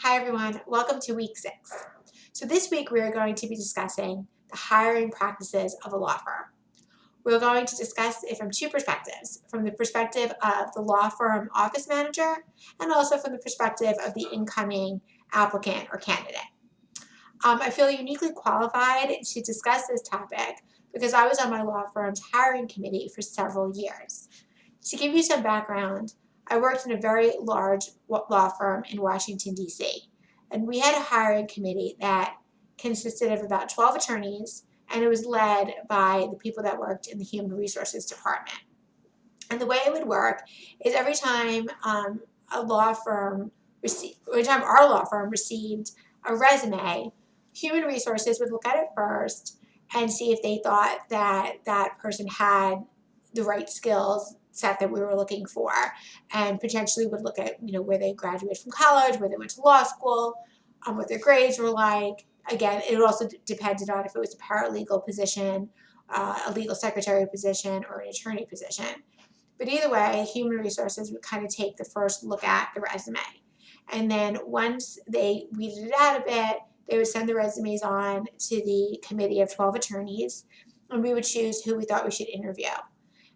Hi everyone, welcome to week 6. So this week we are going to be discussing the hiring practices of a law firm. We're going to discuss it from two perspectives, from the perspective of the law firm office manager and also from the perspective of the incoming applicant or candidate. I feel uniquely qualified to discuss this topic because I was on my law firm's hiring committee for several years. To give you some background, I worked in a very large law firm in Washington, D.C., and we had a hiring committee that consisted of about 12 attorneys, and it was led by the people that worked in the Human Resources Department. And the way it would work is every time our law firm received a resume, Human Resources would look at it first and see if they thought that that person had the right skills set that we were looking for, and potentially would look at where they graduated from college, where they went to law school, what their grades were like. Again, it also depended on if it was a paralegal position, a legal secretary position, or an attorney position. But either way, Human Resources would kind of take the first look at the resume. And then once they weeded it out a bit, they would send the resumes on to the committee of 12 attorneys, and we would choose who we thought we should interview.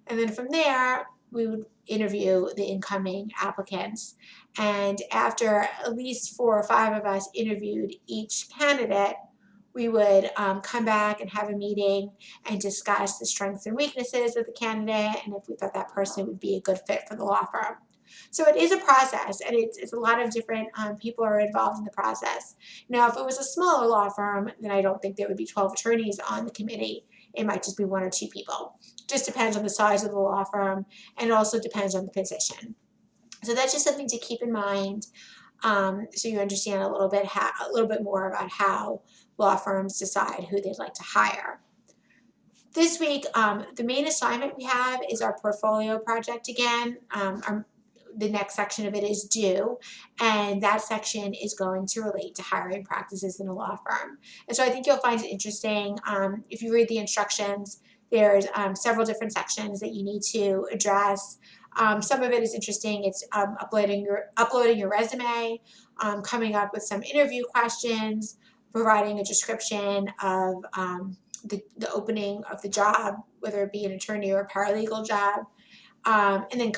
And then from there, we would interview the incoming applicants. And after at least 4 or 5 of us interviewed each candidate, we would come back and have a meeting and discuss the strengths and weaknesses of the candidate and if we thought that person would be a good fit for the law firm. So it is a process, and it's a lot of different people are involved in the process. Now, if it was a smaller law firm, then I don't think there would be 12 attorneys on the committee. It might just be 1 or 2 people. Just depends on the size of the law firm, and it also depends on the position. So that's just something to keep in mind, so you understand a little bit more about how law firms decide who they'd like to hire. This week, the main assignment we have is our portfolio project again. The next section of it is due, and that section is going to relate to hiring practices in a law firm. And so I think you'll find it interesting. If you read the instructions, there's several different sections that you need to address. Some of it is interesting. It's uploading your resume, coming up with some interview questions, providing a description of the opening of the job, whether it be an attorney or a paralegal job, and then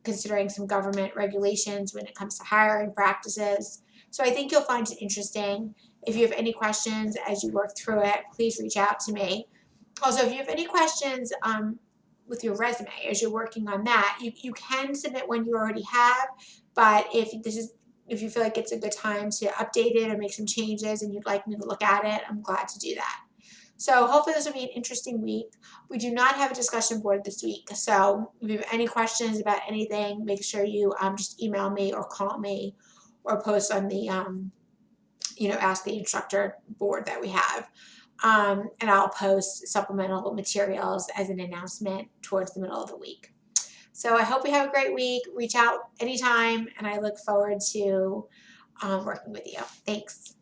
considering some government regulations when it comes to hiring practices. So I think you'll find it interesting. If you have any questions as you work through it, please reach out to me. Also, if you have any questions with your resume as you're working on that, you can submit one you already have, but if you feel like it's a good time to update it or make some changes and you'd like me to look at it, I'm glad to do that. So hopefully this will be an interesting week. We do not have a discussion board this week, so if you have any questions about anything, make sure you just email me or call me or post on the Ask the Instructor board that we have. And I'll post supplemental materials as an announcement towards the middle of the week. So I hope you have a great week. Reach out anytime, and I look forward to working with you. Thanks.